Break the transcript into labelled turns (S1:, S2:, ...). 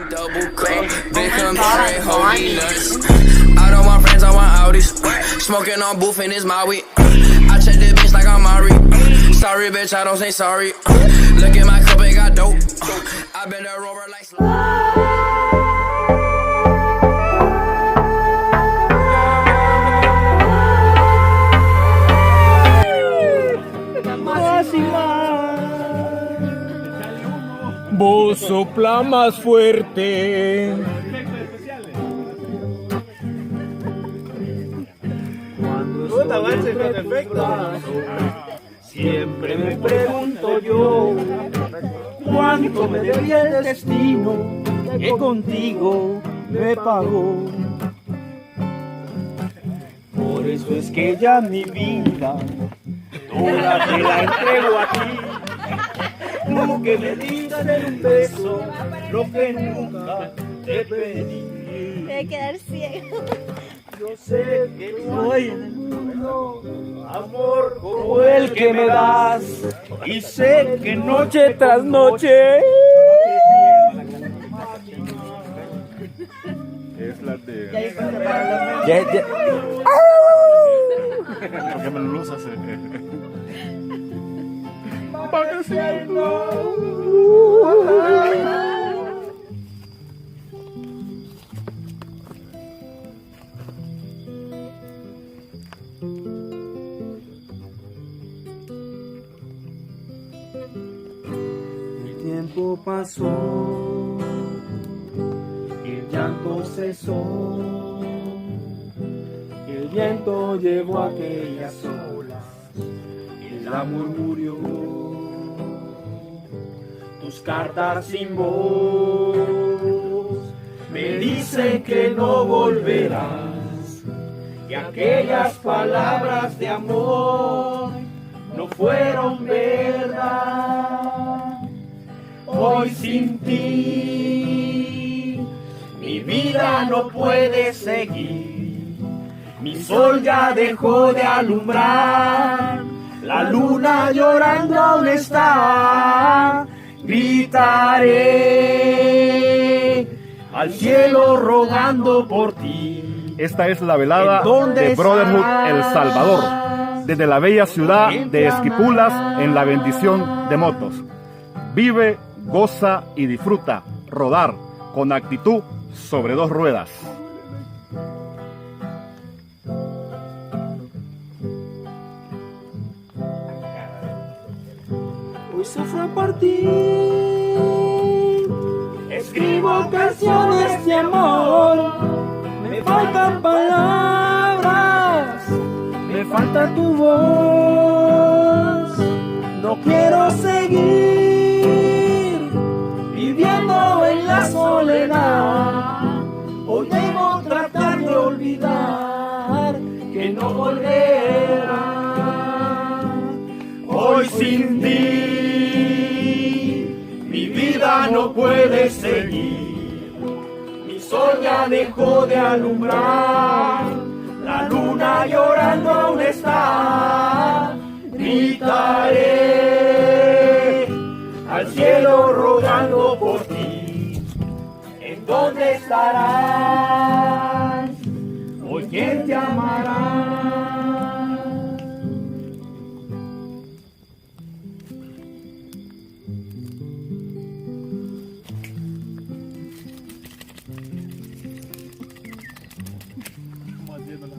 S1: Double cup, big comparing holy nuts. I don't want friends, I want Audis. Smoking on booth in his Maui. I check the bitch like I'm Mari. Sorry, bitch, I don't say sorry. Look at my cup, it got dope. I been a rover like
S2: Vos sopla más fuerte.
S3: Siempre me pregunto yo cuánto me debía el destino que contigo me pagó. Por eso es que ya mi vida toda te la entrego a ti. Tú que me diste en un beso lo que nunca te pedí.
S4: Debe quedar ciego.
S3: Yo sé que no hay en el mundo amor como el que me das. Y sé que noche tras noche
S5: Es la de...
S3: ya.
S5: ¿Por qué me lo usas?
S3: El tiempo pasó, el llanto cesó, el viento llevó aquellas olas, el amor murió, tus cartas sin voz me dicen que no volverás, que aquellas palabras de amor no fueron verdad. Hoy sin ti mi vida no puede seguir, mi sol ya dejó de alumbrar, la luna llorando aún está. Gritaré al cielo rogando por ti.
S5: Esta es la velada
S3: ¿Dónde
S5: de Brotherhood
S3: estarás?
S5: El Salvador, desde la bella ciudad de Esquipulas en la bendición de Motos. Vive, goza y disfruta rodar con actitud sobre dos ruedas.
S3: Hoy se fue por ti. Escribo canciones de amor. Me faltan palabras. Me falta tu voz. No quiero seguir viviendo en la soledad. Hoy debo tratar de olvidar que no volverá. Hoy sin ti mi vida no puede seguir. Mi sol ya dejó de alumbrar, la luna llorando aún está. Gritaré al cielo rogando por ti. ¿En dónde estarás? Hoy quién te amará.
S5: Como haciendo la